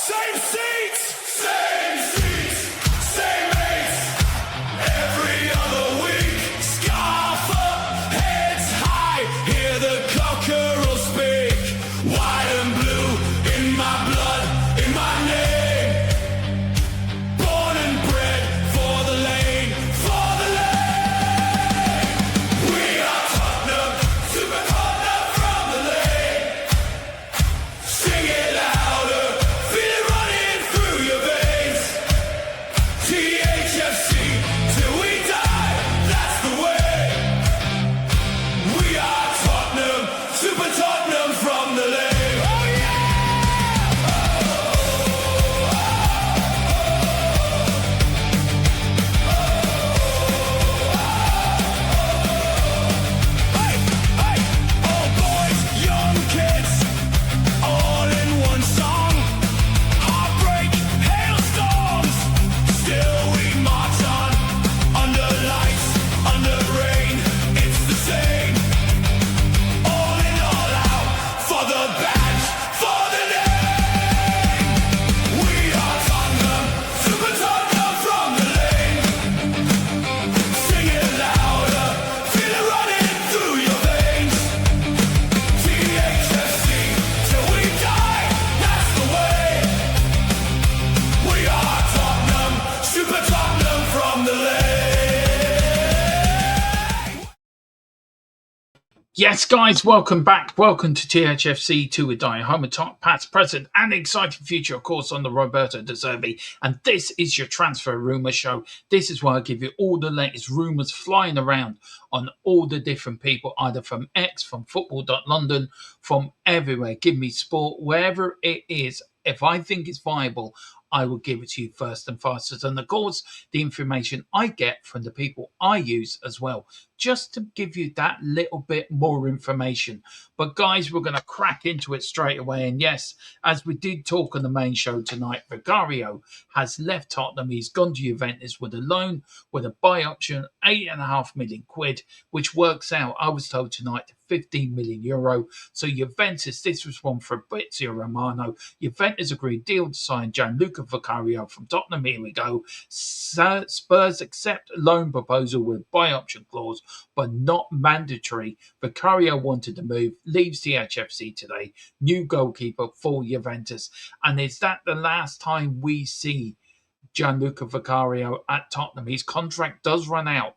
Same seats, same mates. Every other week, scarf up, heads high. Hear the cockerel speak. White and blue in my blood, in my name. Born and bred for the lane, for the lane. We are Tottenham, super Tottenham from the lane. Sing it louder, feel it running through your veins. Thfc, till we die, that's the way. We are Tottenham, super Tottenham from the lane. Oh yeah! Hey, hey, old boys, young kids, all in one song. Heartbreak, hailstorms, still we march on. Under lights, under rain, it's the same. All in, all out, for the badge, for the name. We are Tottenham, super Tottenham from the lane. Sing it louder, feel it running through your veins. Thfc, till we die, that's the way. We are Tottenham, super Tottenham from the lane. Yes, guys, welcome back. Welcome to THFC 2 with Dying Home, top past, present, and exciting future, of course, on the Roberto De Zerbi. And this is your transfer rumour show. This is where I give you all the latest rumours flying around on all the different people, either from X, from football.london, from everywhere. Give me sport, wherever it is. If I think it's viable, I will give it to you first and fastest. And of course, the information I get from the people I use as well, just to give you that little bit more information. But guys, we're going to crack into it straight away. And yes, as we did talk on the main show tonight, Vicario has left Tottenham. He's gone to Juventus with a loan, with a buy option, £8.5 million, which works out, I was told tonight, to €15 million. So Juventus, this was from Fabrizio Romano. Juventus agreed deal to sign Gianluca Vicario from Tottenham. Here we go. Spurs accept loan proposal with buy option clause, but not mandatory. Vicario wanted to move, leaves the HFC today. New goalkeeper for Juventus. And is that the last time we see Gianluca Vicario at Tottenham? His contract does run out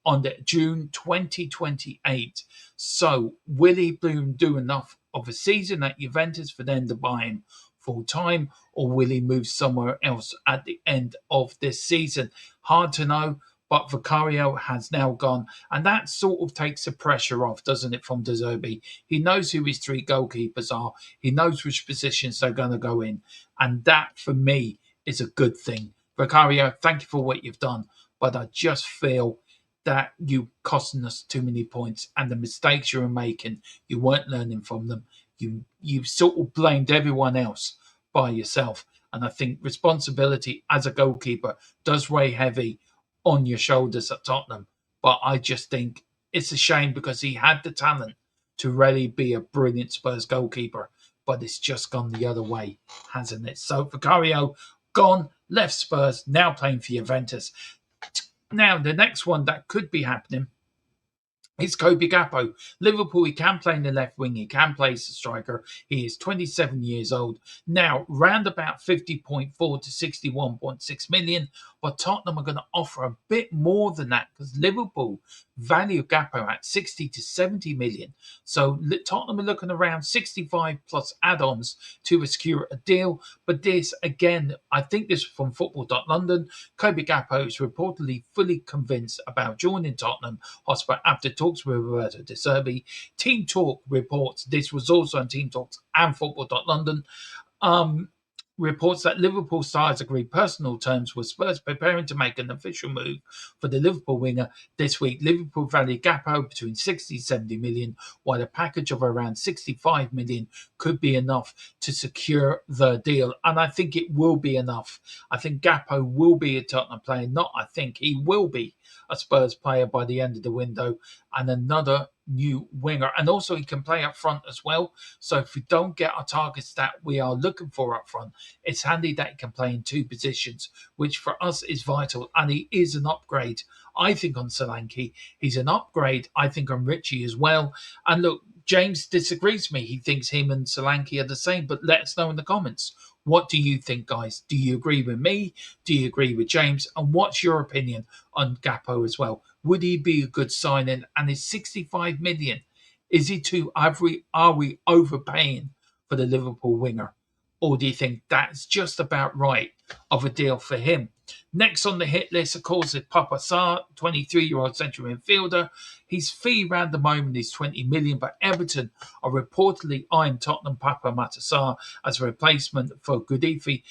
on June 2028. So will he do enough of a season at Juventus for them to buy him full time, or will he move somewhere else at the end of this season? Hard to know, but Vicario has now gone, and that sort of takes the pressure off, doesn't it, from De Zerbi? He knows who his three goalkeepers are. He knows which positions they're going to go in, and that, for me, is a good thing. Vicario, thank you for what you've done, but I just feel that you costing us too many points, and the mistakes you were making, you weren't learning from them. You sort of blamed everyone else by yourself. And I think responsibility as a goalkeeper does weigh heavy on your shoulders at Tottenham. But I just think it's a shame, because he had the talent to really be a brilliant Spurs goalkeeper. But it's just gone the other way, hasn't it? So Vicario gone, left Spurs, now playing for Juventus. Now, the next one that could be happening is Cody Gakpo. Liverpool, he can play in the left wing. He can play as a striker. He is 27 years old. Now, round about 50.4 to 61.6 million. But Tottenham are going to offer a bit more than that, because Liverpool value Gakpo at 60 to 70 million. So Tottenham are looking around 65 plus add-ons to secure a deal. But this, again, I think this is from football.london. Cody Gakpo is reportedly fully convinced about joining Tottenham Hotspur after talks with Roberto De Zerbi. Team Talk reports, this was also on Team Talks and football.london, reports that Liverpool stars agreed personal terms with Spurs, preparing to make an official move for the Liverpool winger this week. Liverpool value Gakpo between 60 and 70 million, while a package of around 65 million could be enough to secure the deal. And I think it will be enough. I think Gakpo will be a Tottenham player. He will be a Spurs player by the end of the window. And another new winger. And also he can play up front as well. So if we don't get our targets that we are looking for up front, it's handy that he can play in two positions, which for us is vital. And he is an upgrade, I think, on Solanke. He's an upgrade, I think, on Richie as well. And look, James disagrees with me. He thinks him and Solanke are the same, but let us know in the comments. What do you think, guys? Do you agree with me? Do you agree with James? And what's your opinion on Gakpo as well? Would he be a good signing? And is 65 million, is he too? Are we overpaying for the Liverpool winger? Or do you think that's just about right of a deal for him? Next on the hit list, of course, is Pape Matar Sarr, 23-year-old central midfielder. His fee around the moment is 20 million, but Everton are reportedly eyeing Tottenham Pape Matar Sarr as a replacement for Udogie.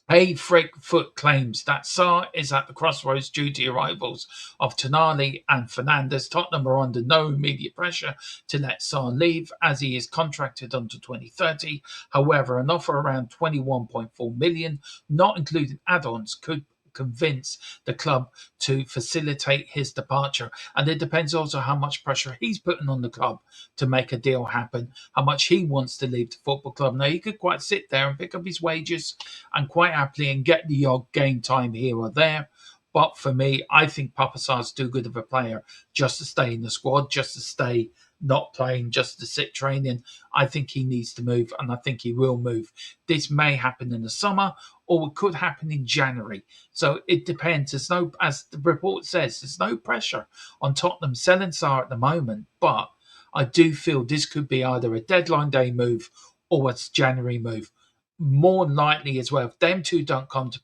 A Frankfurt claims that Sarr is at the crossroads due to the arrivals of Tonali and Fernandes. Tottenham are under no immediate pressure to let Sarr leave as he is contracted until 2030. However, an offer around 21.4 million, not including add-ons, could convince the club to facilitate his departure. And it depends also how much pressure he's putting on the club to make a deal happen, how much he wants to leave the football club. Now, he could quite sit there and pick up his wages and quite happily and get the odd game time here or there. But for me, I think Pape Sarr's too good of a player just to stay in the squad, just to stay not playing, just to sit training. I think he needs to move, and I think he will move. This may happen in the summer, or it could happen in January. So it depends. There's no, as the report says, there's no pressure on Tottenham selling Sarr at the moment, but I do feel this could be either a deadline day move or a January move. More likely as well, if them two don't come to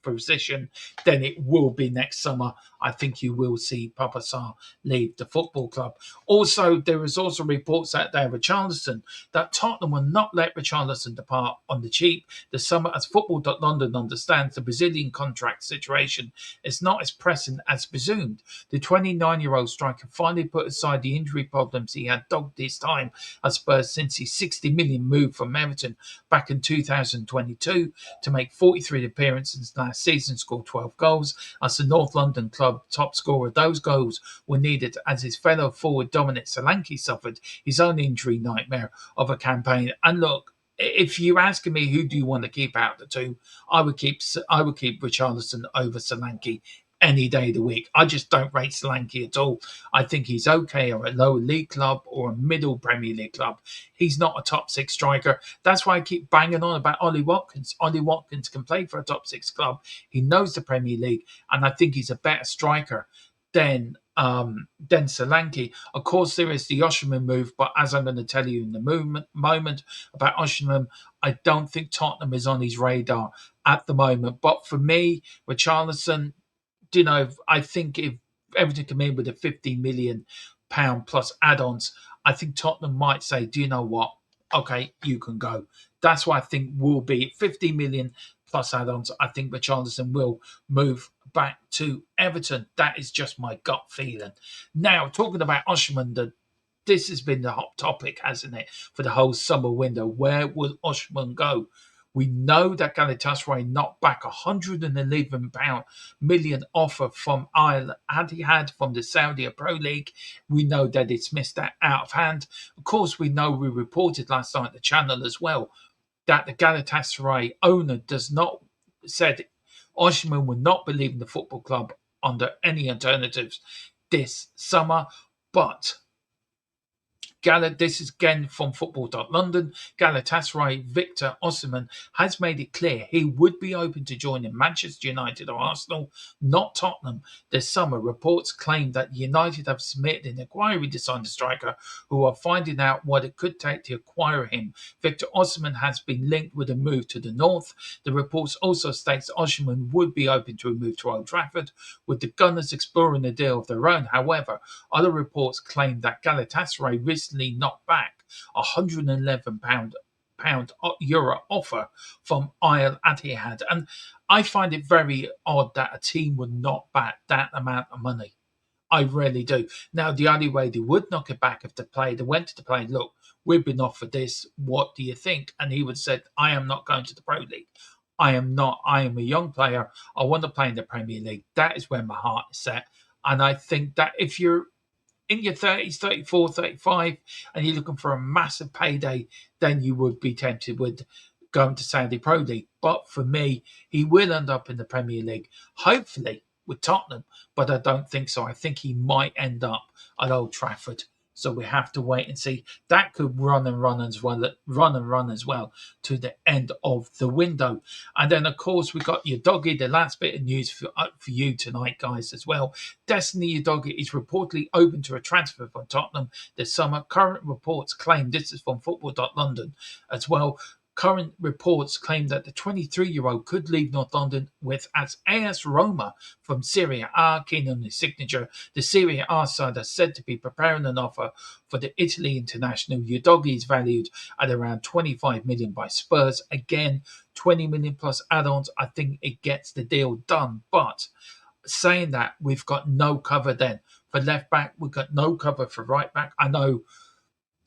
position, then it will be next summer. I think you will see Pape Sarr leave the football club. Also, there is also reports out there with Richarlison that Tottenham will not let Richarlison depart on the cheap this summer, as Football.London understands the Brazilian contract situation is not as pressing as presumed. The 29-year-old striker finally put aside the injury problems he had dogged his time at Spurs since his 60 million move from Everton back in 2022 to make 43 appearances last season, scored 12 goals as the North London club top scorer. Those goals were needed as his fellow forward Dominic Solanke suffered his own injury nightmare of a campaign. And look, if you're asking me who do you want to keep out of the two, I would keep Richarlison over Solanke any day of the week. I just don't rate Solanke at all. I think he's okay at a lower league club or a middle Premier League club. He's not a top six striker. That's why I keep banging on about Ollie Watkins. Ollie Watkins can play for a top six club. He knows the Premier League, and I think he's a better striker than Solanke. Of course, there is the Osimhen move, but as I'm going to tell you in the moment about Osimhen, I don't think Tottenham is on his radar at the moment. But for me, Richarlison, I think if Everton come in with a £15 million plus add-ons, I think Tottenham might say, do you know what? Okay, you can go. That's what I think will be 50 million plus add-ons. I think Richarlison will move back to Everton. That is just my gut feeling. Now, talking about Osimhen, this has been the hot topic, hasn't it, for the whole summer window. Where will Osimhen go? We know that Galatasaray knocked back £111 million offer from Al Ittihad from the Saudi Pro League. We know that it's missed that out of hand. Of course, we reported last night on the channel as well that the Galatasaray owner said Osimhen would not be leaving the football club under any alternatives this summer, but this is again from Football.London. Galatasaray Victor Osimhen has made it clear he would be open to joining Manchester United or Arsenal, not Tottenham, this summer. Reports claim that United have submitted an inquiry to sign the striker, who are finding out what it could take to acquire him. Victor Osimhen has been linked with a move to the north. The reports also states Osimhen would be open to a move to Old Trafford, with the Gunners exploring a deal of their own. However, other reports claim that Galatasaray recently knocked back £111 euro offer from Al Ittihad, and I find it very odd that a team would knock back that amount of money. I really do. Now, the only way they would knock it back if they went to the player, look, we've been offered this, what do you think? And he would have said, I am not going to the Pro League. I am a young player. I want to play in the Premier League. That is where my heart is set. And I think that if you're in your 30s, 34, 35, and you're looking for a massive payday, then you would be tempted with going to Saudi Pro League. But for me, he will end up in the Premier League, hopefully with Tottenham, but I don't think so. I think he might end up at Old Trafford. So we have to wait and see. That could run and run as well to the end of the window. And then, of course, we got Udogie, the last bit of news for you tonight, guys, as well. Destiny Udogie is reportedly open to a transfer from Tottenham this summer. Current reports claim, this is from Football.London as well, current reports claim that the 23-year-old could leave North London with AS Roma from Serie A keen on his signature. The Serie A side are said to be preparing an offer for the Italy international. Udogie is valued at around 25 million by Spurs. Again, 20 million plus add-ons. I think it gets the deal done. But saying that, we've got no cover then for left back. We've got no cover for right back. I know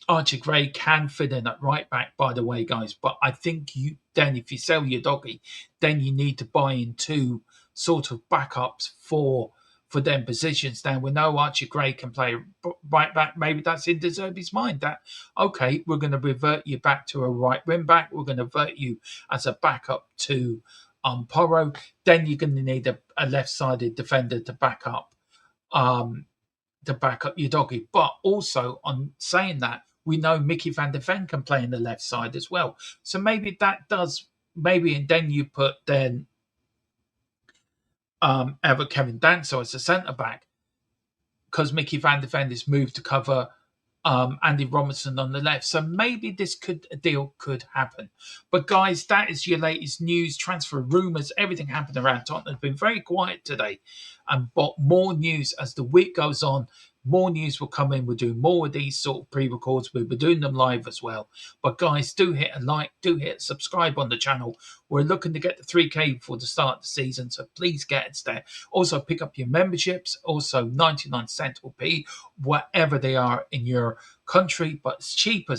Archie Gray can fit in at right back, by the way, guys. But I think if you sell Udogie, then you need to buy into sort of backups for them positions. Now, we know Archie Gray can play right back. Maybe that's in De Zerbi's mind that, okay, we're going to revert you back to a right wing back. We're going to revert you as a backup to Porro. Then you're going to need a left-sided defender to back up Udogie. But also, on saying that, we know Mickey van der Ven can play in the left side as well. So maybe that does, and then you put ever Kevin Danso as a centre back, because Mickey van der Ven is moved to cover Andy Robertson on the left. So maybe a deal could happen. But guys, that is your latest news, transfer rumours, everything happened around Tottenham. It's been very quiet today. But more news as the week goes on. More news will come in. We'll do more of these sort of pre-records. We'll be doing them live as well. But guys, do hit a like, do hit subscribe on the channel. We're looking to get to 3K before the start of the season, so please get us there. Also, pick up your memberships. Also, 99 cent or P, whatever they are in your country, but it's cheap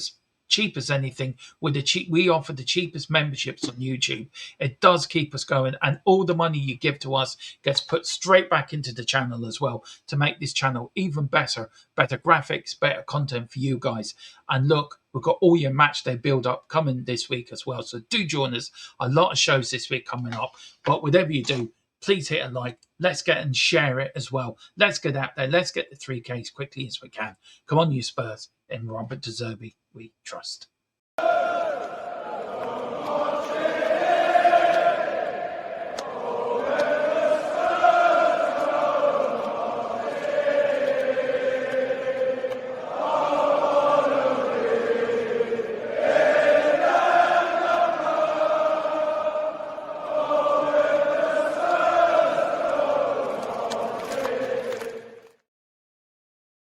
as anything. We offer the cheapest memberships on YouTube. It does keep us going, and all the money you give to us gets put straight back into the channel as well to make this channel even better graphics, better content for you guys. And look, we've got all your match day build up coming this week as well, so do join us. A lot of shows this week coming up, but whatever you do, please hit a like. Let's get and share it as well. Let's get out there. Let's get the 3K as quickly as we can. Come on, you Spurs. In Robert De Zerbi, we trust.